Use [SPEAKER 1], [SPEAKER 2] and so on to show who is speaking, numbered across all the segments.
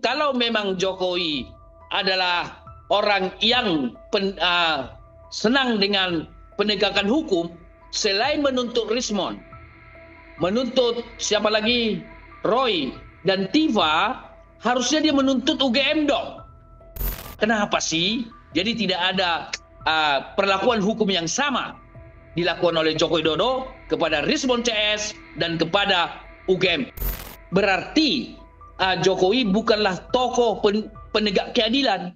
[SPEAKER 1] kalau memang Jokowi adalah orang yang senang dengan penegakan hukum, selain menuntut Rismon, menuntut siapa lagi, Roy dan Tiva, harusnya dia menuntut UGM dong. Kenapa sih? Jadi tidak ada perlakuan hukum yang sama dilakukan oleh Joko Widodo kepada Rismon CS dan kepada UGM. Berarti Jokowi bukanlah tokoh penegak keadilan.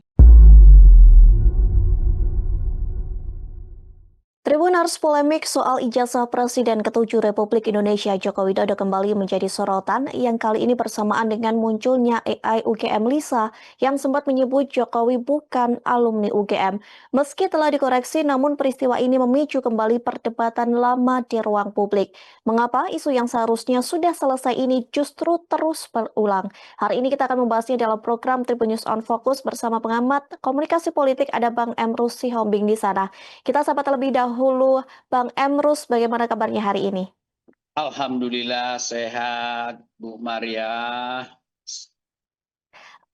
[SPEAKER 2] Tribuners, polemik soal ijazah Presiden ke-7 Republik Indonesia Joko Widodo kembali menjadi sorotan yang kali ini bersamaan dengan munculnya AI UGM Lisa yang sempat menyebut Jokowi bukan alumni UGM. Meski telah dikoreksi, namun peristiwa ini memicu kembali perdebatan lama di ruang publik. Mengapa isu yang seharusnya sudah selesai ini justru terus berulang? Hari ini kita akan membahasnya dalam program Tribun News on Focus bersama pengamat komunikasi politik ada Bang Emrus Sihombing di sana. Kita sapa terlebih dahulu Bang Emrus, bagaimana kabarnya hari ini?
[SPEAKER 1] Alhamdulillah sehat, Bu Maria.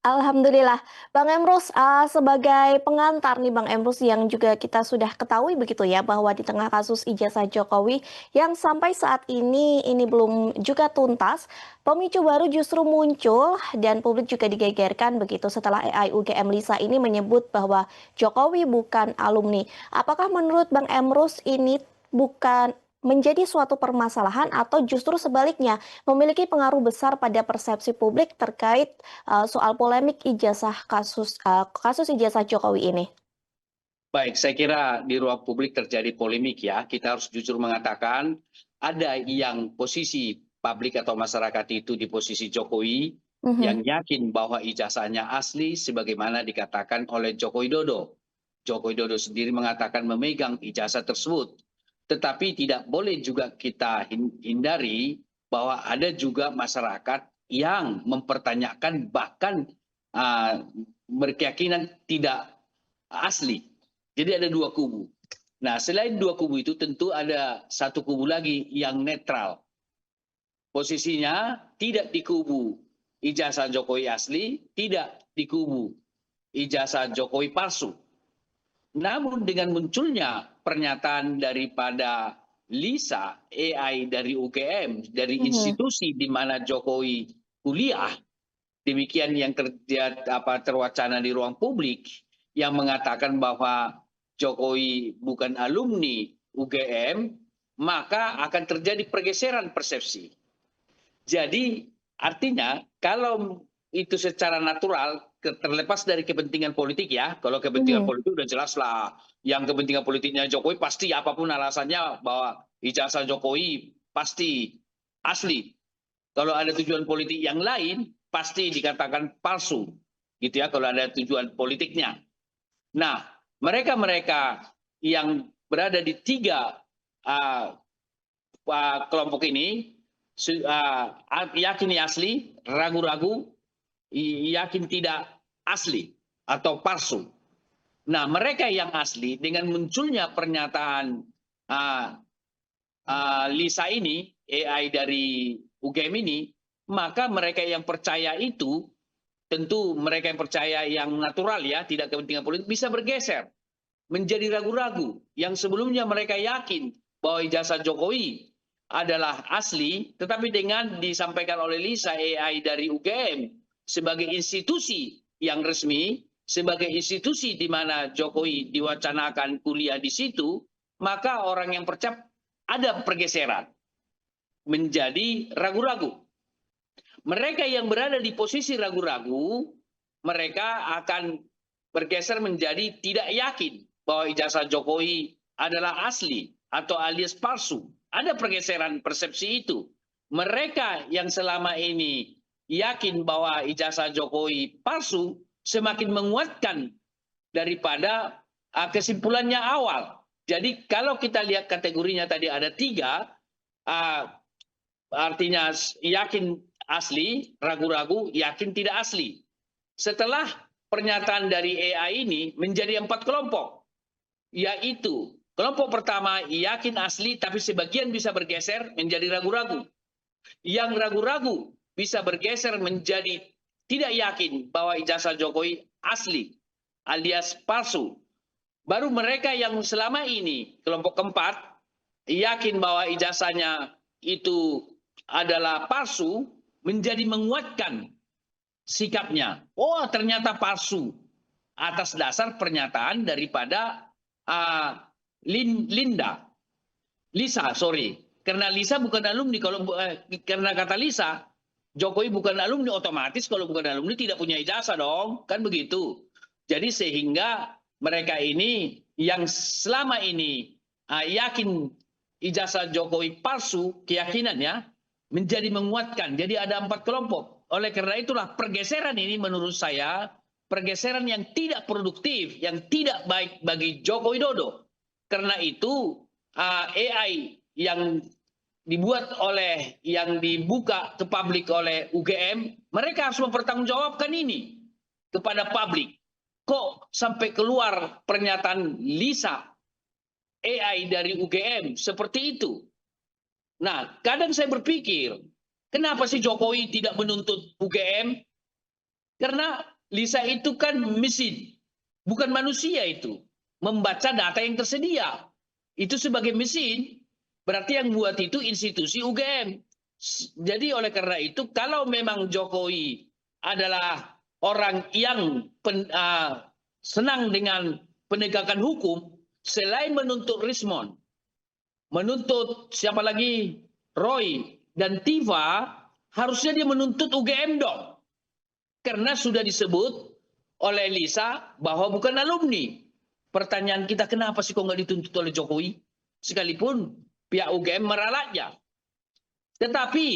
[SPEAKER 2] Alhamdulillah. Bang Emrus, sebagai pengantar nih Bang Emrus yang juga kita sudah ketahui begitu ya bahwa di tengah kasus ijazah Jokowi yang sampai saat ini belum juga tuntas, pemicu baru justru muncul dan publik juga digegerkan begitu setelah AI UGM Lisa ini menyebut bahwa Jokowi bukan alumni. Apakah menurut Bang Emrus ini bukan menjadi suatu permasalahan atau justru sebaliknya memiliki pengaruh besar pada persepsi publik terkait soal polemik ijazah kasus ijazah Jokowi ini?
[SPEAKER 1] Baik, saya kira di ruang publik terjadi polemik ya. Kita harus jujur mengatakan ada yang posisi publik atau masyarakat itu di posisi Jokowi yang yakin bahwa ijazahnya asli sebagaimana dikatakan oleh Joko Widodo. Joko Widodo sendiri mengatakan memegang ijazah tersebut. Tetapi tidak boleh juga kita hindari bahwa ada juga masyarakat yang mempertanyakan bahkan berkeyakinan tidak asli. Jadi ada dua kubu. Nah, selain dua kubu itu tentu ada satu kubu lagi yang netral. Posisinya tidak di kubu ijazah Jokowi asli, tidak di kubu ijazah Jokowi palsu. Namun dengan munculnya pernyataan daripada Lisa, AI dari UGM, dari institusi di mana Jokowi kuliah, demikian yang terwacana di ruang publik, yang mengatakan bahwa Jokowi bukan alumni UGM, maka akan terjadi pergeseran persepsi. Jadi artinya kalau itu secara natural terlepas dari kepentingan politik ya, kalau kepentingan politik udah jelas lah, yang kepentingan politiknya Jokowi pasti apapun alasannya bahwa ijazah Jokowi pasti asli. Kalau ada tujuan politik yang lain pasti dikatakan palsu, gitu ya kalau ada tujuan politiknya. Nah, mereka-mereka yang berada di tiga kelompok ini yakin asli, ragu-ragu, yakin tidak asli atau palsu. Nah, mereka yang asli dengan munculnya pernyataan Lisa ini, AI dari UGM ini, maka mereka yang percaya itu, tentu mereka yang percaya yang natural ya, tidak kepentingan politik, bisa bergeser menjadi ragu-ragu. Yang sebelumnya mereka yakin bahwa ijazah Jokowi adalah asli, tetapi dengan disampaikan oleh Lisa, AI dari UGM, sebagai institusi yang resmi, sebagai institusi di mana Jokowi diwacanakan kuliah di situ, maka orang yang percaya ada pergeseran menjadi ragu-ragu. Mereka yang berada di posisi ragu-ragu, mereka akan bergeser menjadi tidak yakin bahwa ijazah Jokowi adalah asli atau alias palsu. Ada pergeseran persepsi itu. Mereka yang selama ini yakin bahwa ijazah Jokowi palsu semakin menguatkan daripada kesimpulannya awal. Jadi kalau kita lihat kategorinya tadi ada tiga, artinya yakin asli, ragu-ragu, yakin tidak asli. Setelah pernyataan dari AI ini menjadi 4 kelompok, yaitu kelompok pertama yakin asli tapi sebagian bisa bergeser menjadi ragu-ragu. Yang ragu-ragu bisa bergeser menjadi tidak yakin bahwa ijazah Jokowi asli alias palsu. Baru mereka yang selama ini kelompok keempat yakin bahwa ijazahnya itu adalah palsu menjadi menguatkan sikapnya. Oh, ternyata palsu atas dasar pernyataan daripada Lisa, sorry. Karena Lisa bukan alumni, karena kata Lisa, Jokowi bukan alumni, otomatis kalau bukan alumni tidak punya ijazah dong, kan begitu. Jadi sehingga mereka ini yang selama ini yakin ijazah Jokowi palsu, keyakinannya menjadi menguatkan. Jadi ada 4 kelompok. Oleh karena itulah pergeseran ini menurut saya, pergeseran yang tidak produktif, yang tidak baik bagi Joko Widodo. Karena itu AI yang dibuat oleh, yang dibuka ke publik oleh UGM, mereka harus mempertanggungjawabkan ini kepada publik. Kok sampai keluar pernyataan Lisa AI dari UGM seperti itu? Nah, kadang saya berpikir, kenapa sih Jokowi tidak menuntut UGM? Karena Lisa itu kan mesin, bukan manusia itu. Membaca data yang tersedia. Itu sebagai mesin, berarti yang buat itu institusi UGM. Jadi oleh karena itu, kalau memang Jokowi adalah orang yang senang dengan penegakan hukum, selain menuntut Rismon, menuntut siapa lagi, Roy dan Tiva, harusnya dia menuntut UGM dong. Karena sudah disebut oleh Lisa bahwa bukan alumni. Pertanyaan kita, kenapa sih kok nggak dituntut oleh Jokowi? Sekalipun pihak UGM meralatnya. Tetapi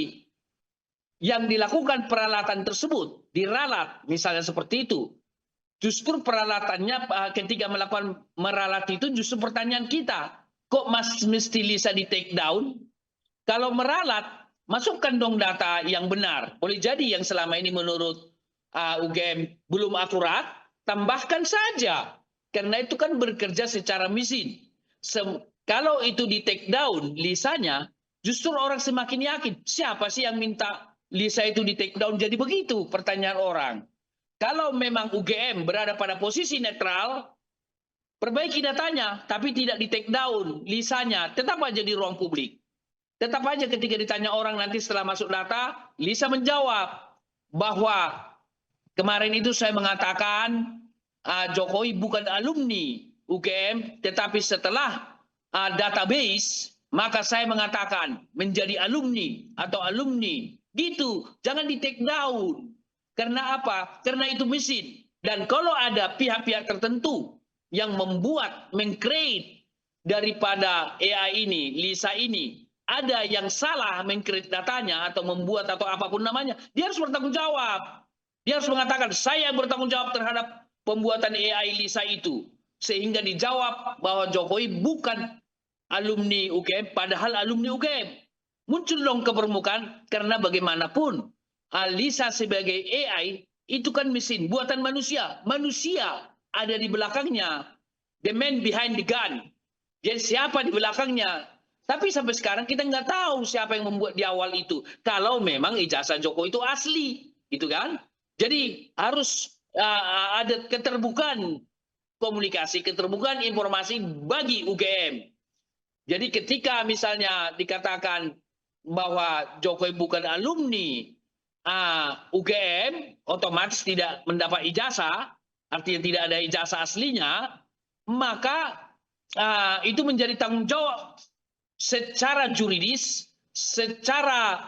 [SPEAKER 1] yang dilakukan peralatan tersebut, diralat misalnya seperti itu, justru peralatannya ketika melakukan meralat itu justru pertanyaan kita, kok mesti Lisa di take down? Kalau meralat, masukkan dong data yang benar. Boleh jadi yang selama ini menurut UGM belum akurat, tambahkan saja. Karena itu kan bekerja secara mesin. Kalau itu di take down Lisanya, justru orang semakin yakin. Siapa sih yang minta Lisa itu di take down? Jadi begitu pertanyaan orang. Kalau memang UGM berada pada posisi netral, perbaiki datanya, tapi tidak di take down Lisanya. Tetap aja di ruang publik. Tetap aja ketika ditanya orang nanti setelah masuk data, Lisa menjawab bahwa kemarin itu saya mengatakan Jokowi bukan alumni UGM, tetapi setelah database, maka saya mengatakan menjadi alumni atau alumni. Gitu, jangan di take down. Karena apa? Karena itu mesin. Dan kalau ada pihak-pihak tertentu yang membuat, meng-create daripada AI ini, Lisa ini, ada yang salah meng-create datanya atau membuat atau apapun namanya, dia harus bertanggung jawab. Dia harus mengatakan, saya bertanggung jawab terhadap pembuatan AI Lisa itu. Sehingga dijawab bahwa Jokowi bukan alumni UGM, padahal alumni UGM. Muncul dong ke permukaan, karena bagaimanapun Lisa sebagai AI itu kan mesin, buatan manusia. Manusia ada di belakangnya. The man behind the gun. Jadi siapa di belakangnya? Tapi sampai sekarang kita nggak tahu siapa yang membuat di awal itu. Kalau memang ijazah Jokowi itu asli. Gitu kan? Jadi harus ada keterbukaan komunikasi, keterbukaan informasi bagi UGM. Jadi ketika misalnya dikatakan bahwa Jokowi bukan alumni UGM, otomatis tidak mendapat ijazah, artinya tidak ada ijazah aslinya, maka itu menjadi tanggung jawab secara juridis, secara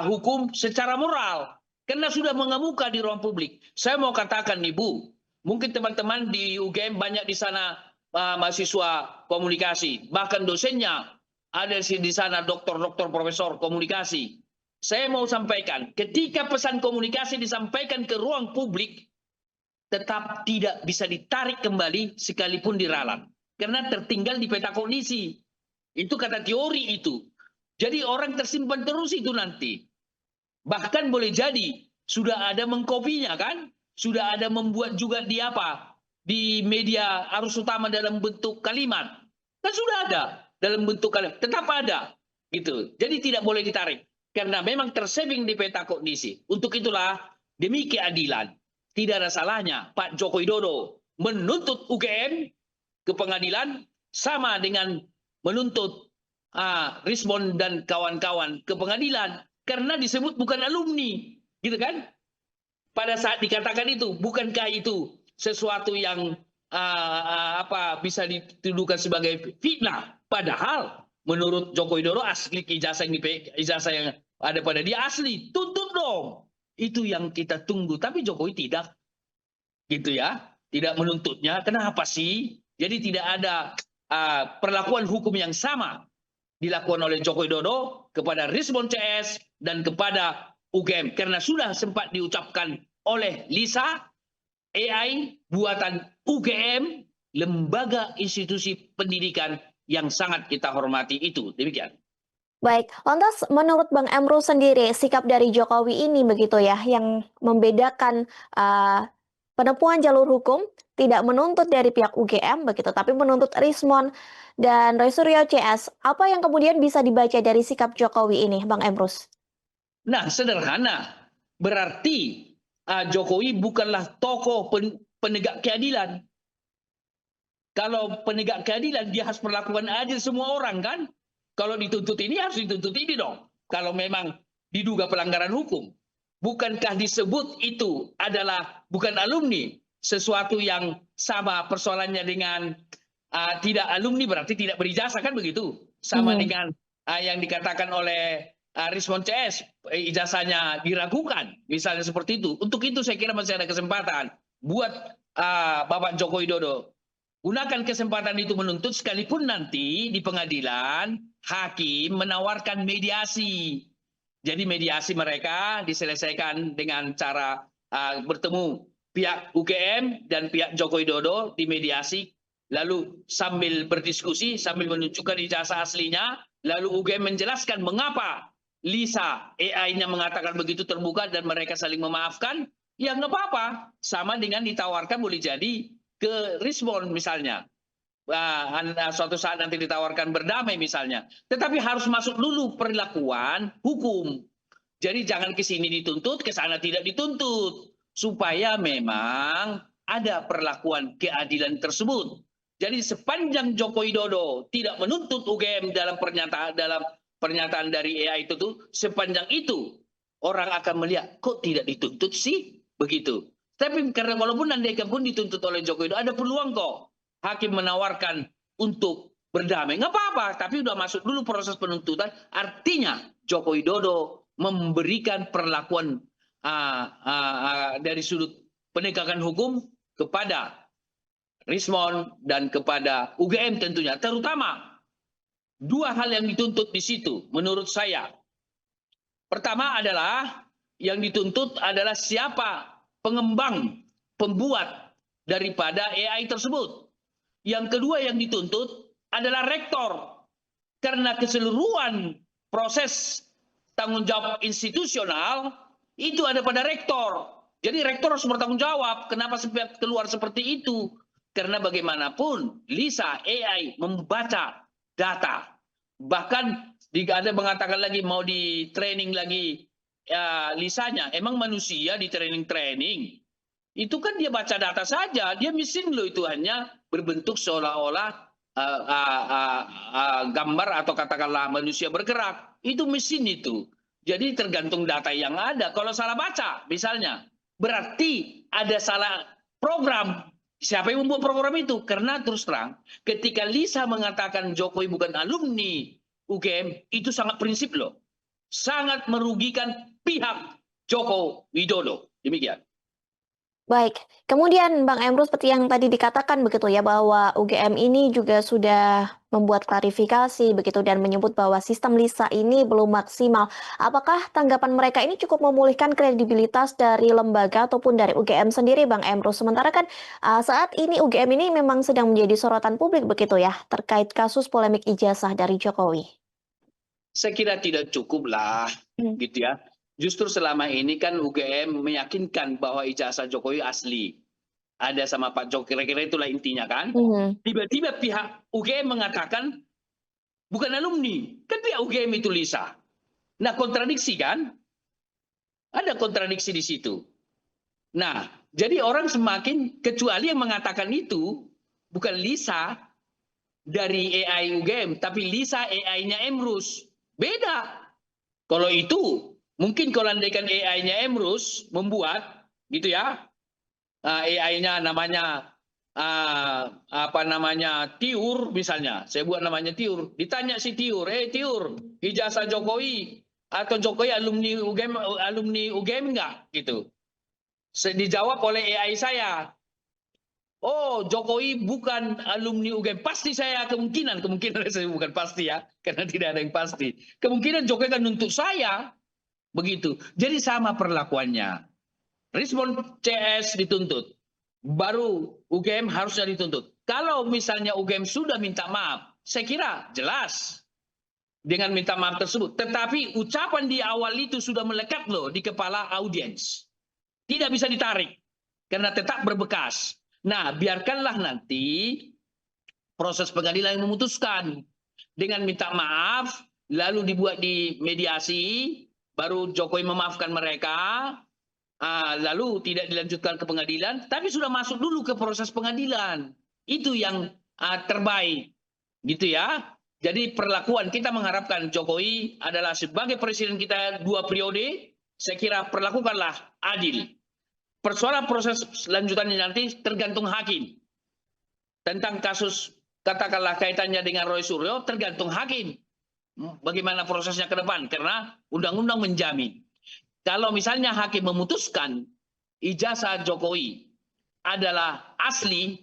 [SPEAKER 1] hukum, secara moral. Karena sudah mengemuka di ruang publik. Saya mau katakan nih Bu, mungkin teman-teman di UGM banyak di sana mahasiswa komunikasi, bahkan dosennya ada di sana doktor-doktor profesor komunikasi. Saya mau sampaikan, ketika pesan komunikasi disampaikan ke ruang publik, tetap tidak bisa ditarik kembali sekalipun diralat. Karena tertinggal di peta kondisi. Itu kata teori itu. Jadi orang tersimpan terus itu nanti. Bahkan boleh jadi sudah ada mengkopinya kan? Sudah ada membuat juga di apa? Di media arus utama dalam bentuk kalimat. Kan sudah ada dalam bentuk kalimat. Tetap ada gitu. Jadi tidak boleh ditarik. karena memang tersaving di peta kondisi. Untuk itulah demi keadilan, tidak ada salahnya Pak Joko Widodo menuntut UGM ke pengadilan sama dengan menuntut Rismond dan kawan-kawan ke pengadilan karena disebut bukan alumni, gitu kan? Pada saat dikatakan itu, bukankah itu sesuatu yang bisa dituduhkan sebagai fitnah? Padahal menurut Joko Widodo asli ijazah yang ada pada dia asli, tuntut dong. Itu yang kita tunggu. Tapi Jokowi tidak, gitu ya, tidak menuntutnya. Kenapa sih? Jadi tidak ada perlakuan hukum yang sama dilakukan oleh Joko Widodo kepada Rismond CS dan kepada UGM karena sudah sempat diucapkan oleh Lisa, AI buatan UGM, lembaga institusi pendidikan yang sangat kita hormati itu. Demikian.
[SPEAKER 2] Baik, lantas menurut Bang Emrus sendiri, sikap dari Jokowi ini begitu ya, yang membedakan penempuhan jalur hukum, tidak menuntut dari pihak UGM begitu, tapi menuntut Rismond dan Roy Suryo CS. Apa yang kemudian bisa dibaca dari sikap Jokowi ini, Bang Emrus?
[SPEAKER 1] Nah, sederhana. Berarti Jokowi bukanlah tokoh penegak keadilan. Kalau penegak keadilan, dia harus perlakukan adil semua orang, kan? Kalau dituntut ini, harus dituntut ini dong. Kalau memang diduga pelanggaran hukum. Bukankah disebut itu adalah bukan alumni? Sesuatu yang sama persoalannya dengan tidak alumni berarti tidak berijazah, kan begitu? Sama dengan yang dikatakan oleh Rismond CS, ijazahnya diragukan. Misalnya seperti itu. Untuk itu saya kira masih ada kesempatan buat Bapak Joko Widodo. Gunakan kesempatan itu menuntut sekalipun nanti di pengadilan hakim menawarkan mediasi. Jadi mediasi mereka diselesaikan dengan cara bertemu pihak UGM dan pihak Joko Widodo di mediasi, lalu sambil berdiskusi, sambil menunjukkan ijazah aslinya, lalu UGM menjelaskan mengapa Lisa AI-nya mengatakan begitu terbuka dan mereka saling memaafkan, ya nggak apa-apa. Sama dengan ditawarkan boleh jadi ke Rismond misalnya. Suatu saat nanti ditawarkan berdamai misalnya. Tetapi harus masuk dulu perlakuan hukum. Jadi jangan ke sini dituntut, ke sana tidak dituntut. Supaya memang ada perlakuan keadilan tersebut. Jadi sepanjang Joko Widodo tidak menuntut UGM dalam pernyataan dari AI itu tuh, sepanjang itu orang akan melihat kok tidak dituntut sih, begitu. Tapi karena walaupun andai pun dituntut oleh Joko Widodo, ada peluang kok hakim menawarkan untuk berdamai. Nggak apa-apa, tapi udah masuk dulu proses penuntutan. Artinya Joko Widodo memberikan perlakuan dari sudut penegakan hukum kepada Rismond dan kepada UGM tentunya. Terutama dua hal yang dituntut di situ menurut saya. Pertama adalah yang dituntut adalah siapa pengembang, pembuat daripada AI tersebut. Yang kedua yang dituntut adalah rektor. Karena keseluruhan proses tanggung jawab institusional itu ada pada rektor. Jadi rektor harus bertanggung jawab. Kenapa keluar seperti itu? Karena bagaimanapun Lisa AI membaca data. Bahkan ada mengatakan lagi mau di training lagi Lisanya. Emang manusia di training. Itu kan dia baca data saja, dia mesin loh, itu hanya berbentuk seolah-olah gambar atau katakanlah manusia bergerak. Itu mesin itu. Jadi tergantung data yang ada. Kalau salah baca misalnya, berarti ada salah program. Siapa yang membuat program itu? Karena terus terang, ketika Lisa mengatakan Jokowi bukan alumni UGM, itu sangat prinsip loh. Sangat merugikan pihak Joko Widodo. Demikian.
[SPEAKER 2] Baik, kemudian Bang Emrus seperti yang tadi dikatakan begitu ya, bahwa UGM ini juga sudah membuat klarifikasi begitu dan menyebut bahwa sistem Lisa ini belum maksimal. Apakah tanggapan mereka ini cukup memulihkan kredibilitas dari lembaga ataupun dari UGM sendiri, Bang Emrus? Sementara kan saat ini UGM ini memang sedang menjadi sorotan publik begitu ya, terkait kasus polemik ijazah dari Jokowi.
[SPEAKER 1] Saya kira tidak cukup lah, gitu ya. Justru selama ini kan UGM meyakinkan bahwa ijazah Jokowi asli. Ada sama Pak Jokowi, kira-kira itulah intinya kan. Tiba-tiba pihak UGM mengatakan bukan alumni. Kan pihak UGM itu Lisa. Nah, kontradiksi kan? Ada kontradiksi di situ. Nah, jadi orang semakin, kecuali yang mengatakan itu bukan Lisa dari AI UGM, tapi Lisa AI-nya Emrus. Beda. Kalau itu, mungkin kalau andaikan AI-nya Emrus membuat, gitu ya, AI-nya namanya apa namanya Tiur misalnya, saya buat namanya Tiur, ditanya si Tiur, Tiur, ijazah Jokowi atau Jokowi alumni UGM enggak gitu. Dijawab oleh AI saya, oh Jokowi bukan alumni UGM, pasti saya kemungkinan saya bukan pasti ya, karena tidak ada yang pasti. Kemungkinan Jokowi akan nuntut saya begitu. Jadi sama perlakuannya. Respon CS dituntut, baru UGM harusnya dituntut. Kalau misalnya UGM sudah minta maaf, saya kira jelas dengan minta maaf tersebut. Tetapi ucapan di awal itu sudah melekat loh di kepala audiens. Tidak bisa ditarik karena tetap berbekas. Nah, biarkanlah nanti proses pengadilan yang memutuskan dengan minta maaf, lalu dibuat di mediasi, baru Jokowi memaafkan mereka. Lalu tidak dilanjutkan ke pengadilan, tapi sudah masuk dulu ke proses pengadilan. Itu yang terbaik, gitu ya. Jadi perlakuan kita mengharapkan Jokowi adalah sebagai presiden kita 2 periode, saya kira perlakukanlah adil. Persoalan proses lanjutannya nanti tergantung hakim. Tentang kasus katakanlah kaitannya dengan Roy Suryo tergantung hakim. Bagaimana prosesnya ke depan, karena undang-undang menjamin. Kalau misalnya hakim memutuskan ijazah Jokowi adalah asli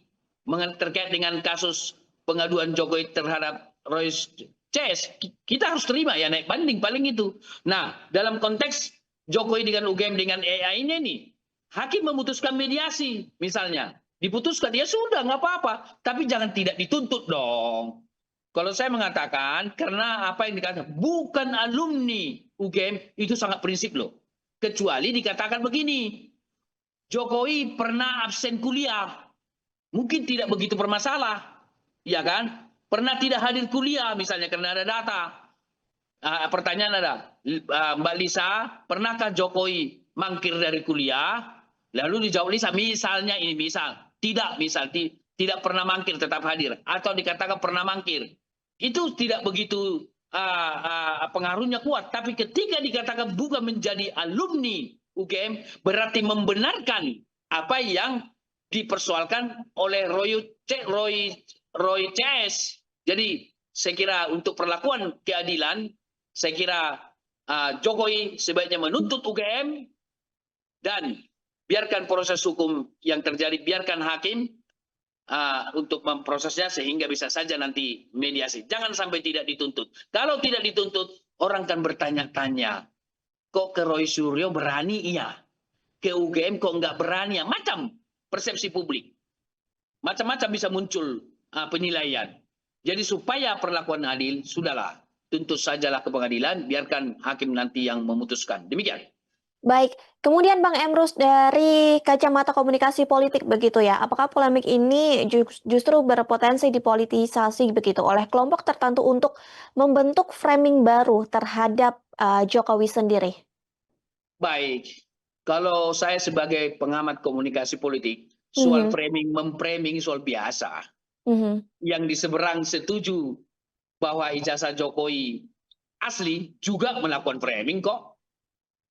[SPEAKER 1] terkait dengan kasus pengaduan Jokowi terhadap Roy CS, kita harus terima ya, naik banding paling itu. Nah, dalam konteks Jokowi dengan UGM dengan AI ini nih, hakim memutuskan mediasi misalnya, diputuskan ya sudah nggak apa-apa, tapi jangan tidak dituntut dong. Kalau saya mengatakan karena apa yang dikatakan bukan alumni UGM itu sangat prinsip loh. Kecuali dikatakan begini, Jokowi pernah absen kuliah, mungkin tidak begitu bermasalah, ya kan? Pernah tidak hadir kuliah misalnya karena ada data. Pertanyaan ada, Mbak Lisa, pernahkah Jokowi mangkir dari kuliah? Lalu dijawab Lisa, misalnya ini tidak pernah mangkir tetap hadir, atau dikatakan pernah mangkir. Itu tidak begitu pengaruhnya kuat, tapi ketika dikatakan bukan menjadi alumni UGM berarti membenarkan apa yang dipersoalkan oleh Roy CS. Jadi saya kira untuk perlakuan keadilan, saya kira Jokowi sebaiknya menuntut UGM dan biarkan proses hukum yang terjadi, biarkan hakim untuk memprosesnya sehingga bisa saja nanti mediasi. Jangan sampai tidak dituntut. Kalau tidak dituntut, orang kan bertanya-tanya, kok ke Roy Suryo berani iya, ke UGM kok nggak berani ya, macam persepsi publik. Macam-macam bisa muncul penilaian. Jadi supaya perlakuan adil, sudahlah, tuntut sajalah ke pengadilan, biarkan hakim nanti yang memutuskan. Demikian.
[SPEAKER 2] Baik, kemudian Bang Emrus dari kacamata komunikasi politik begitu ya, apakah polemik ini justru berpotensi dipolitisasi begitu oleh kelompok tertentu untuk membentuk framing baru terhadap Jokowi sendiri?
[SPEAKER 1] Baik, kalau saya sebagai pengamat komunikasi politik, soal memframing soal biasa. Yang di seberang setuju bahwa ijazah Jokowi asli juga melakukan framing kok.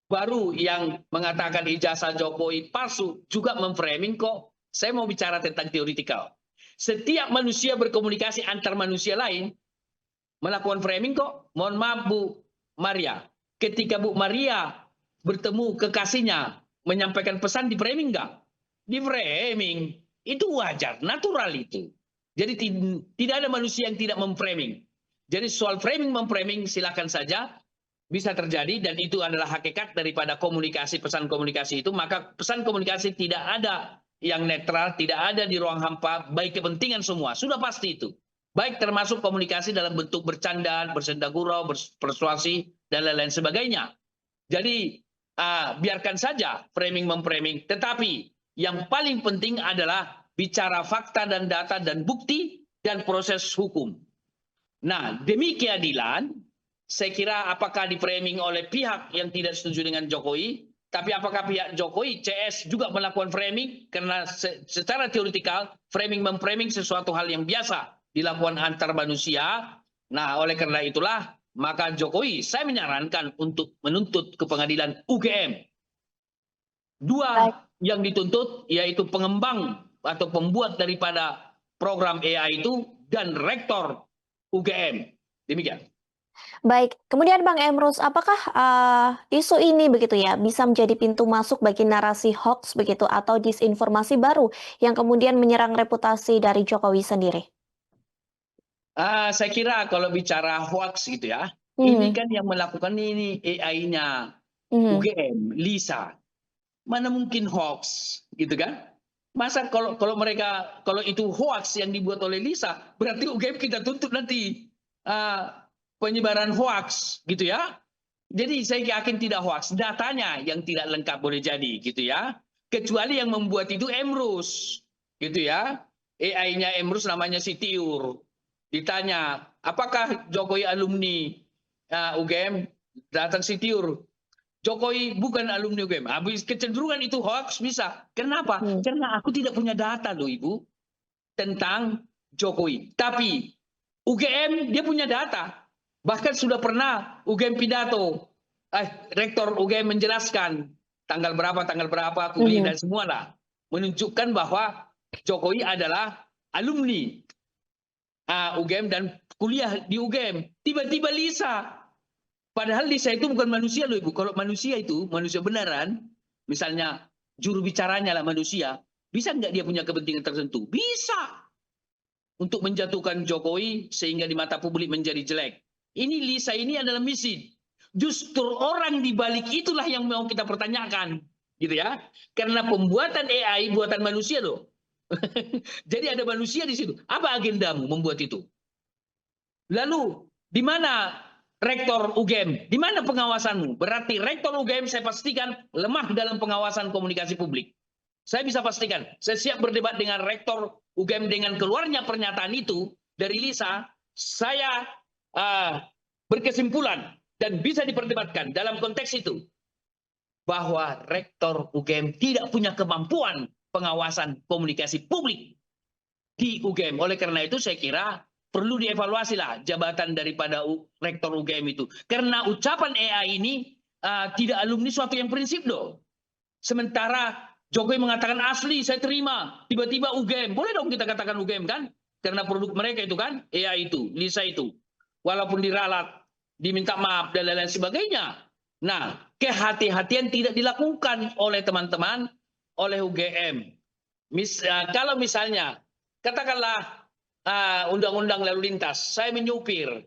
[SPEAKER 1] Baru yang mengatakan ijazah Jokowi palsu juga memframing kok. Saya mau bicara tentang teoritikal. Setiap manusia berkomunikasi antar manusia lain melakukan framing kok. Mohon maaf Bu Maria, ketika Bu Maria bertemu kekasihnya menyampaikan pesan di framing nggak? Di framing. Itu wajar, natural itu. Jadi tidak ada manusia yang tidak memframing. Jadi soal framing memframing silakan saja. Bisa terjadi dan itu adalah hakikat daripada komunikasi, pesan komunikasi itu. Maka pesan komunikasi tidak ada yang netral, tidak ada di ruang hampa, baik kepentingan semua, sudah pasti itu. Baik termasuk komunikasi dalam bentuk bercanda, bersenda gurau, persuasi, dan lain-lain sebagainya. Jadi biarkan saja framing memframing, tetapi yang paling penting adalah bicara fakta dan data dan bukti dan proses hukum. Nah, demi keadilan, saya kira apakah di-framing oleh pihak yang tidak setuju dengan Jokowi, tapi apakah pihak Jokowi, CS juga melakukan framing, karena secara teoretikal memframing sesuatu hal yang biasa dilakukan antar manusia. Nah, oleh karena itulah maka Jokowi saya menyarankan untuk menuntut ke pengadilan UGM. Dua yang dituntut yaitu pengembang atau pembuat daripada program AI itu dan rektor UGM. Demikian.
[SPEAKER 2] Baik, kemudian Bang Emrus, apakah isu ini begitu ya bisa menjadi pintu masuk bagi narasi hoax begitu atau disinformasi baru yang kemudian menyerang reputasi dari Jokowi sendiri?
[SPEAKER 1] Saya kira kalau bicara hoax gitu ya, ini
[SPEAKER 2] Mhm,
[SPEAKER 1] kan yang melakukan ini AI-nya
[SPEAKER 2] mhm,
[SPEAKER 1] UGM, Lisa. Mana mungkin hoax, gitu kan? Masa kalau itu hoax yang dibuat oleh Lisa, berarti UGM kita tuntut nanti penyebaran hoax, gitu ya? Jadi saya yakin tidak hoax, datanya yang tidak lengkap boleh jadi, gitu ya. Kecuali yang membuat itu Emrus, gitu ya. AI-nya Emrus namanya Sitiur. Ditanya, apakah Jokowi alumni UGM? Datang Sitiur, Jokowi bukan alumni UGM. Habis kecenderungan itu hoax bisa. Kenapa?
[SPEAKER 2] mhm,
[SPEAKER 1] Karena aku tidak punya data loh Ibu tentang Jokowi. Tapi UGM dia punya data. Bahkan sudah pernah UGM pidato. Rektor UGM menjelaskan tanggal berapa, kuliah
[SPEAKER 2] mhm.
[SPEAKER 1] dan semua lah. Menunjukkan bahwa Jokowi adalah alumni UGM dan kuliah di UGM. Tiba-tiba Lisa. Padahal Lisa itu bukan manusia loh Ibu. Kalau manusia itu, manusia beneran, misalnya juru bicaranya lah manusia, bisa nggak dia punya kepentingan tertentu? Bisa. Untuk menjatuhkan Jokowi sehingga di mata publik menjadi jelek. Ini Lisa ini adalah misi. Justru orang di balik itulah yang mau kita pertanyakan. Gitu ya. Karena pembuatan AI buatan manusia loh. Jadi ada manusia di situ. Apa agendamu membuat itu? Lalu di mana rektor UGM? Di mana pengawasanmu? Berarti rektor UGM saya pastikan lemah dalam pengawasan komunikasi publik. Saya bisa pastikan, saya siap berdebat dengan rektor UGM dengan keluarnya pernyataan itu dari Lisa, saya berkesimpulan dan bisa diperdebatkan dalam konteks itu bahwa rektor UGM tidak punya kemampuan pengawasan komunikasi publik di UGM. Oleh karena itu saya kira perlu dievaluasi lah jabatan daripada rektor UGM itu. Karena ucapan AI ini tidak alumni suatu yang prinsip dong. Sementara Jokowi mengatakan asli saya terima, tiba-tiba UGM. Boleh dong kita katakan UGM kan? Karena produk mereka itu kan AI itu, Lisa itu. Walaupun diralat, diminta maaf dan lain-lain sebagainya. Nah, kehati-hatian tidak dilakukan oleh teman-teman, oleh UGM. Kalau misalnya katakanlah undang-undang lalu lintas, saya menyupir,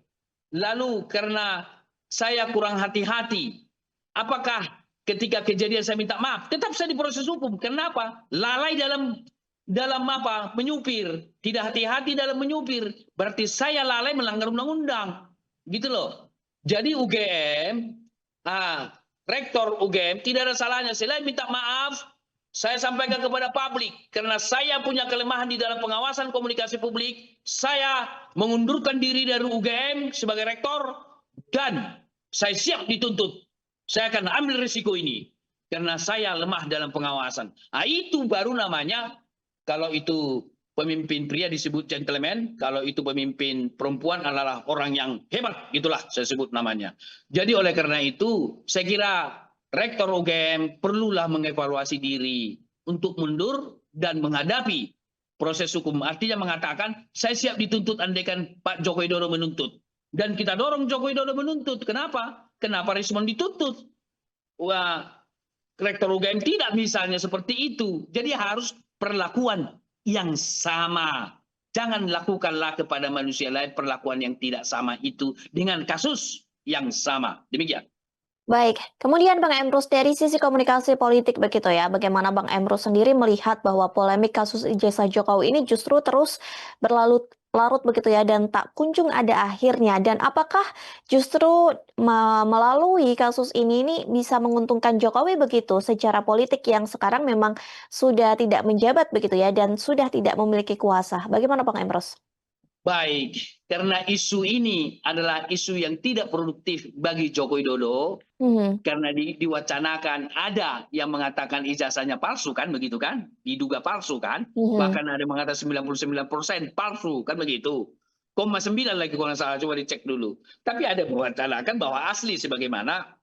[SPEAKER 1] lalu karena saya kurang hati-hati, apakah ketika kejadian saya minta maaf, tetap saya diproses hukum? Kenapa? Lalai dalam apa? Menyupir, tidak hati-hati dalam menyupir, berarti saya lalai melanggar undang-undang, gitu loh. Jadi UGM, rektor UGM tidak ada salahnya. Selain minta maaf, saya sampaikan kepada publik, karena saya punya kelemahan di dalam pengawasan komunikasi publik, saya mengundurkan diri dari UGM sebagai rektor, dan saya siap dituntut. Saya akan ambil risiko ini, karena saya lemah dalam pengawasan. Nah, itu baru namanya, kalau itu pemimpin pria disebut gentleman, kalau itu pemimpin perempuan adalah orang yang hebat, itulah saya sebut namanya. Jadi oleh karena itu, saya kira rektor UGM perlulah mengevaluasi diri untuk mundur dan menghadapi proses hukum. Artinya mengatakan, saya siap dituntut andaikan Pak Joko Widodo menuntut. Dan kita dorong Joko Widodo menuntut. Kenapa? Kenapa Rismon dituntut? Wah, rektor UGM tidak misalnya seperti itu. Jadi harus perlakuan yang sama. Jangan lakukanlah kepada manusia lain perlakuan yang tidak sama itu dengan kasus yang sama. Demikian.
[SPEAKER 2] Baik, kemudian Bang Emrus dari sisi komunikasi politik begitu ya, bagaimana Bang Emrus sendiri melihat bahwa polemik kasus ijazah Jokowi ini justru terus berlarut begitu ya dan tak kunjung ada akhirnya dan apakah justru melalui kasus ini bisa menguntungkan Jokowi begitu secara politik yang sekarang memang sudah tidak menjabat begitu ya dan sudah tidak memiliki kuasa. Bagaimana Bang Emrus?
[SPEAKER 1] Baik, karena isu ini adalah isu yang tidak produktif bagi Joko Widodo,
[SPEAKER 2] Mhm,
[SPEAKER 1] karena diwacanakan ada yang mengatakan ijazahnya palsu kan begitu kan? Diduga palsu kan?
[SPEAKER 2] mhm.
[SPEAKER 1] Bahkan ada yang mengatakan 99% palsu kan begitu. 0,9 lagi kalau nggak salah, coba dicek dulu. Tapi ada yang mewacanakan bahwa asli sebagaimana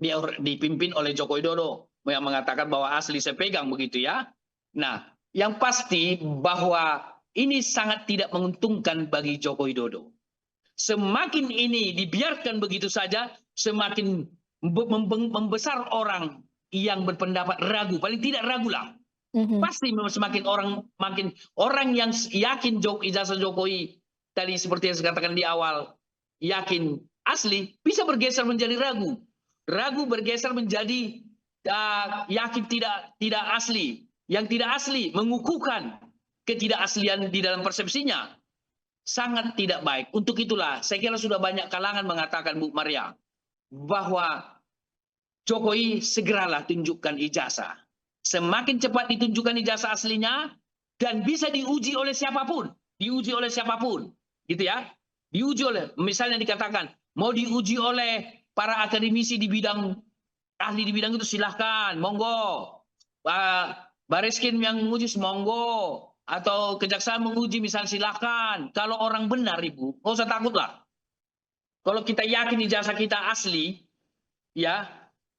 [SPEAKER 1] dia dipimpin oleh Joko Widodo yang mengatakan bahwa asli saya pegang begitu ya. Nah, yang pasti bahwa ini sangat tidak menguntungkan bagi Joko Widodo. Semakin ini dibiarkan begitu saja, semakin membesar orang yang berpendapat ragu, paling tidak ragu lah.
[SPEAKER 2] Mhm.
[SPEAKER 1] Pasti semakin makin orang yang yakin ijazah Jokowi tadi seperti yang saya katakan di awal, yakin asli bisa bergeser menjadi ragu. Ragu bergeser menjadi yakin tidak asli. Yang tidak asli mengukuhkan ketidakaslian di dalam persepsinya. Sangat tidak baik. Untuk itulah saya kira sudah banyak kalangan mengatakan Bu Maria bahwa Jokowi segeralah tunjukkan ijazah. Semakin cepat ditunjukkan ijazah aslinya dan bisa diuji oleh siapapun, diuji oleh siapapun, gitu ya. Diuji oleh, misalnya dikatakan mau diuji oleh para akademisi di bidang ahli di bidang itu silahkan, monggo. Bariskin yang menguji monggo, atau kejaksaan menguji misal silahkan. Kalau orang benar Ibu, nggak usah takut lah. Kalau kita yakin ijazah kita asli, ya,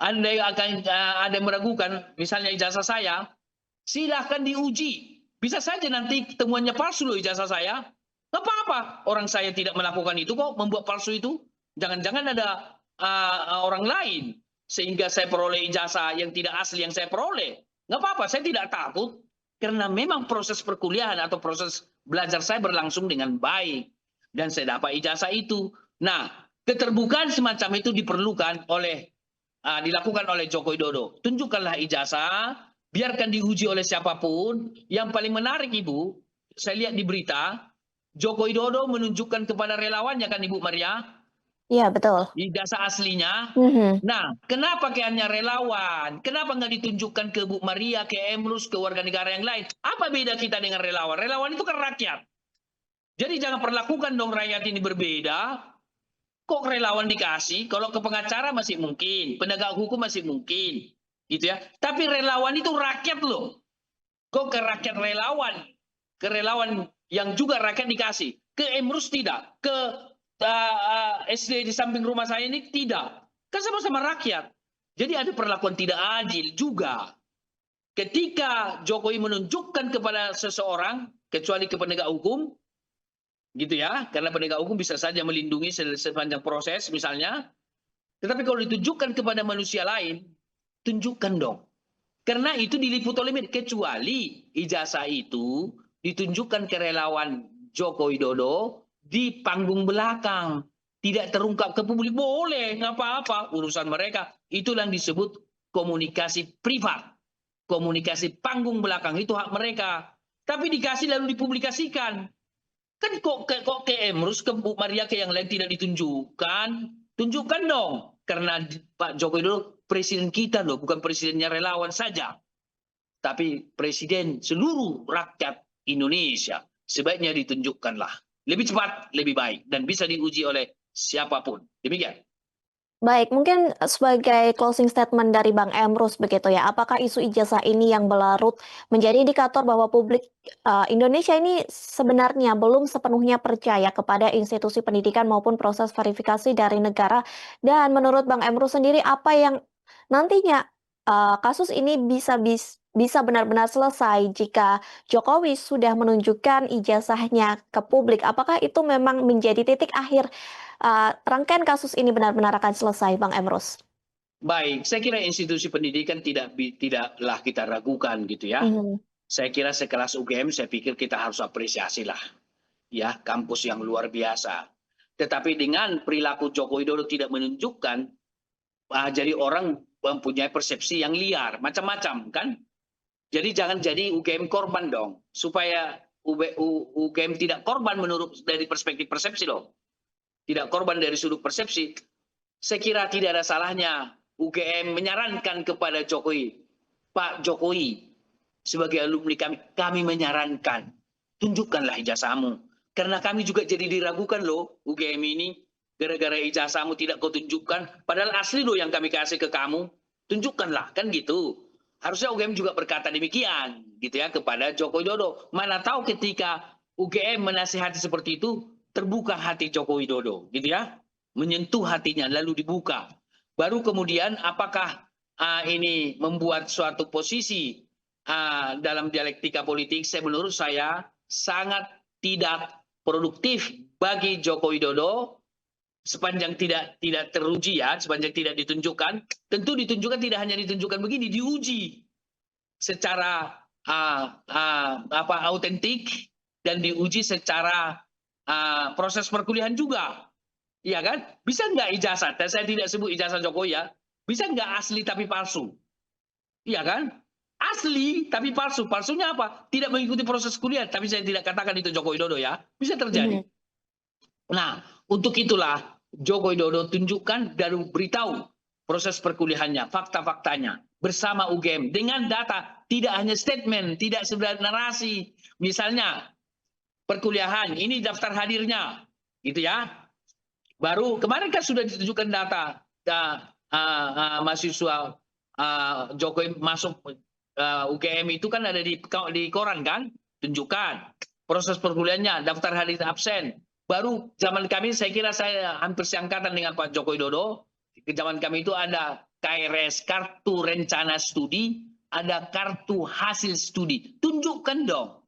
[SPEAKER 1] andai akan ada yang meragukan, misalnya ijazah saya, silahkan diuji. Bisa saja nanti temuannya palsu loh ijazah saya. Nggak apa-apa. Orang saya tidak melakukan itu kok, membuat palsu itu. Jangan-jangan ada orang lain. Sehingga saya peroleh ijazah yang tidak asli yang saya peroleh. Nggak apa-apa, saya tidak takut. Karena memang proses perkuliahan atau proses belajar saya berlangsung dengan baik. Dan saya dapat ijazah itu. Nah, keterbukaan semacam itu diperlukan dilakukan oleh Joko Widodo. Tunjukkanlah ijazah, biarkan diuji oleh siapapun. Yang paling menarik Ibu, saya lihat di berita, Joko Widodo menunjukkan kepada relawannya kan Ibu Maria,
[SPEAKER 2] Iya, betul.
[SPEAKER 1] ijazah aslinya.
[SPEAKER 2] Mhm.
[SPEAKER 1] Nah, kenapa kayaknya relawan? Kenapa nggak ditunjukkan ke Bu Maria, ke Emrus, ke warga negara yang lain? Apa beda kita dengan relawan? Relawan itu kan rakyat. Jadi jangan perlakukan dong rakyat ini berbeda. Kok relawan dikasih? Kalau ke pengacara masih mungkin, penegak hukum masih mungkin, gitu ya. Tapi relawan itu rakyat loh. Kok ke rakyat relawan? Ke relawan yang juga rakyat dikasih. Ke Emrus tidak. Ke SD di samping rumah saya ini tidak. Kan sama-sama rakyat. Jadi ada perlakuan tidak adil juga. Ketika Jokowi menunjukkan kepada seseorang, kecuali ke penegak hukum, gitu ya, karena penegak hukum bisa saja melindungi sepanjang proses misalnya, tetapi kalau ditunjukkan kepada manusia lain, tunjukkan dong. Karena itu diliput oleh media. Kecuali ijazah itu ditunjukkan ke relawan Joko Widodo di panggung belakang. Tidak terungkap ke publik. Boleh, nggak apa-apa. Urusan mereka. Itulah yang disebut komunikasi privat. Komunikasi panggung belakang. Itu hak mereka. Tapi dikasih lalu dipublikasikan. Kan kok ke Emrus, ke Bu Maria, ke yang lain tidak ditunjukkan. Tunjukkan dong. Karena Pak Joko Widodo presiden kita loh, bukan presidennya relawan saja. Tapi presiden seluruh rakyat Indonesia. Sebaiknya ditunjukkanlah. Lebih cepat, lebih baik. Dan bisa diuji oleh siapapun. Demikian.
[SPEAKER 2] Baik, mungkin sebagai closing statement dari Bang Emrus begitu ya, apakah isu ijazah ini yang berlarut menjadi indikator bahwa publik Indonesia ini sebenarnya belum sepenuhnya percaya kepada institusi pendidikan maupun proses verifikasi dari negara? Dan menurut Bang Emrus sendiri, apa yang nantinya kasus ini bisa benar-benar selesai jika Jokowi sudah menunjukkan ijazahnya ke publik? Apakah itu memang menjadi titik akhir rangkaian kasus ini benar-benar akan selesai, Bang Emrus?
[SPEAKER 1] Baik, saya kira institusi pendidikan tidaklah kita ragukan gitu ya.
[SPEAKER 2] Mhm.
[SPEAKER 1] Saya kira sekelas UGM, saya pikir kita harus apresiasi lah. Ya, kampus yang luar biasa. Tetapi dengan perilaku Joko Widodo tidak menunjukkan, jadi orang mempunyai persepsi yang liar, macam-macam kan. Jadi jangan jadi UGM korban dong, supaya UGM tidak korban menurut dari perspektif persepsi loh. Tidak korban dari sudut persepsi. Saya kira tidak ada salahnya UGM menyarankan kepada Jokowi, Pak Jokowi, sebagai alumni kami menyarankan, tunjukkanlah ijazahmu. Karena kami juga jadi diragukan loh, UGM ini. Gara-gara ijazahmu tidak kau tunjukkan. Padahal asli loh yang kami kasih ke kamu. Tunjukkanlah, kan gitu. Harusnya UGM juga berkata demikian, gitu ya, kepada Joko Widodo. Mana tahu ketika UGM menasihati seperti itu, terbuka hati Joko Widodo, gitu ya. Menyentuh hatinya, lalu dibuka. Baru kemudian apakah ini membuat suatu posisi dalam dialektika politik, menurut saya sangat tidak produktif bagi Joko Widodo sepanjang tidak teruji ya, sepanjang tidak ditunjukkan. Tentu ditunjukkan tidak hanya ditunjukkan begini, diuji secara autentik dan diuji secara proses perkuliahan juga. Iya kan? Bisa nggak ijazah? Dan saya tidak sebut ijazah Jokowi ya. Bisa nggak asli tapi palsu? Iya kan? Asli tapi palsu. Palsunya apa? Tidak mengikuti proses kuliah. Tapi saya tidak katakan itu Joko Widodo ya. Bisa terjadi. Nah, untuk itulah Joko Widodo tunjukkan dan beritahu proses perkuliahannya, fakta-faktanya bersama UGM dengan data, tidak hanya statement, tidak sekedar narasi. Misalnya perkuliahan, ini daftar hadirnya, gitu ya. Baru kemarin kan sudah ditunjukkan data mahasiswa Jokowi masuk UGM itu kan ada di koran kan, tunjukkan proses perkuliahannya, daftar hadir absen. Baru zaman kami saya kira saya hampir seangkatan dengan Pak Joko Widodo. Di zaman kami itu ada KRS, kartu rencana studi, ada kartu hasil studi. Tunjukkan dong.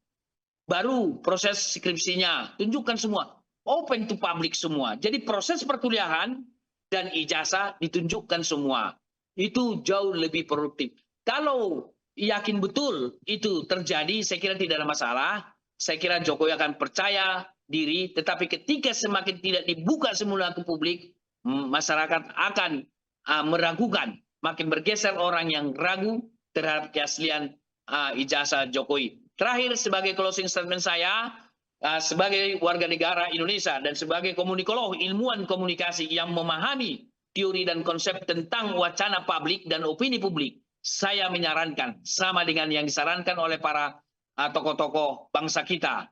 [SPEAKER 1] Baru proses skripsinya, tunjukkan semua. Open to public semua. Jadi proses perkuliahan dan ijazah ditunjukkan semua. Itu jauh lebih produktif. Kalau yakin betul itu terjadi, saya kira tidak ada masalah. Saya kira Jokowi akan percaya diri. Tetapi ketika semakin tidak dibuka semula ke publik, masyarakat akan meragukan. Makin bergeser orang yang ragu terhadap keaslian ijazah Jokowi. Terakhir sebagai closing statement saya, sebagai warga negara Indonesia dan sebagai komunikolog, ilmuwan komunikasi yang memahami teori dan konsep tentang wacana publik dan opini publik, saya menyarankan sama dengan yang disarankan oleh para tokoh-tokoh bangsa kita,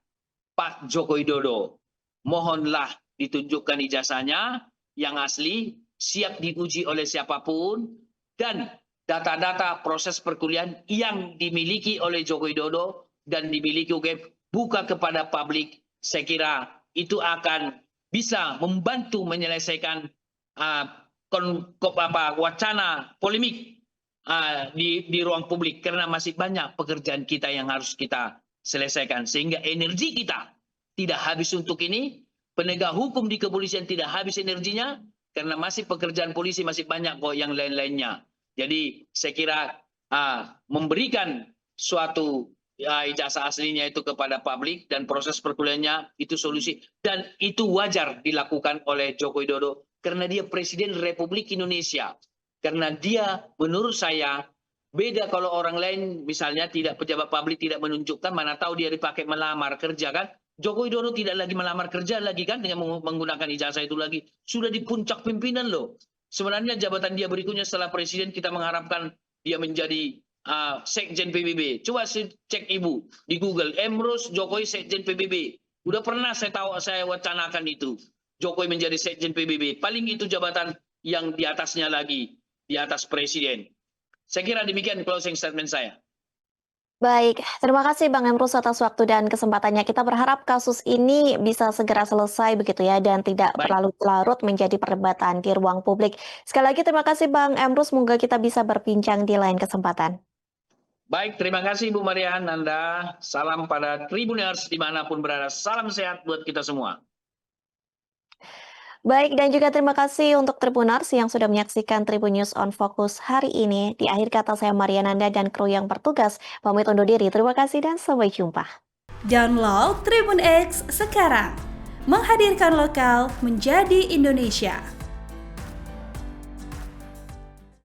[SPEAKER 1] Pak Joko Widodo, mohonlah ditunjukkan ijazahnya yang asli, siap diuji oleh siapapun, dan data-data proses perkuliahan yang dimiliki oleh Joko Widodo dan dimiliki UGM buka kepada publik. Saya kira itu akan bisa membantu menyelesaikan wacana polemik di ruang publik, karena masih banyak pekerjaan kita yang harus kita selesaikan, sehingga energi kita tidak habis untuk ini. Penegak hukum di kepolisian tidak habis energinya, karena masih pekerjaan polisi masih banyak kok yang lain-lainnya. Jadi saya kira memberikan suatu ijazah aslinya itu kepada publik dan proses perkuliahannya itu solusi, dan itu wajar dilakukan oleh Joko Widodo karena dia Presiden Republik Indonesia. Karena dia menurut saya beda kalau orang lain misalnya tidak pejabat publik tidak menunjukkan, mana tahu dia dipakai melamar kerja kan. Joko Widodo tidak lagi melamar kerja lagi kan dengan menggunakan ijazah itu lagi. Sudah di puncak pimpinan loh. Sebenarnya jabatan dia berikutnya setelah presiden kita mengharapkan dia menjadi Sekjen PBB. Coba cek ibu di Google, Emrus Jokowi Sekjen PBB. Udah pernah saya wacanakan itu. Jokowi menjadi Sekjen PBB. Paling itu jabatan yang di atasnya lagi, di atas presiden. Saya kira demikian closing statement saya.
[SPEAKER 2] Baik, terima kasih Bang Emrus atas waktu dan kesempatannya. Kita berharap kasus ini bisa segera selesai begitu ya, dan tidak berlarut-larut menjadi perdebatan di ruang publik. Sekali lagi terima kasih Bang Emrus, semoga kita bisa berbincang di lain kesempatan.
[SPEAKER 1] Baik, terima kasih Bu Marian, Anda. Salam pada Tribuners dimanapun berada. Salam sehat buat kita semua.
[SPEAKER 2] Baik, dan juga terima kasih untuk Tribuners yang sudah menyaksikan Tribun News on Focus hari ini. Di akhir kata saya Mariananda dan kru yang bertugas pamit undur diri. Terima kasih dan sampai jumpa.
[SPEAKER 3] Download Tribun X sekarang. Menghadirkan lokal menjadi Indonesia.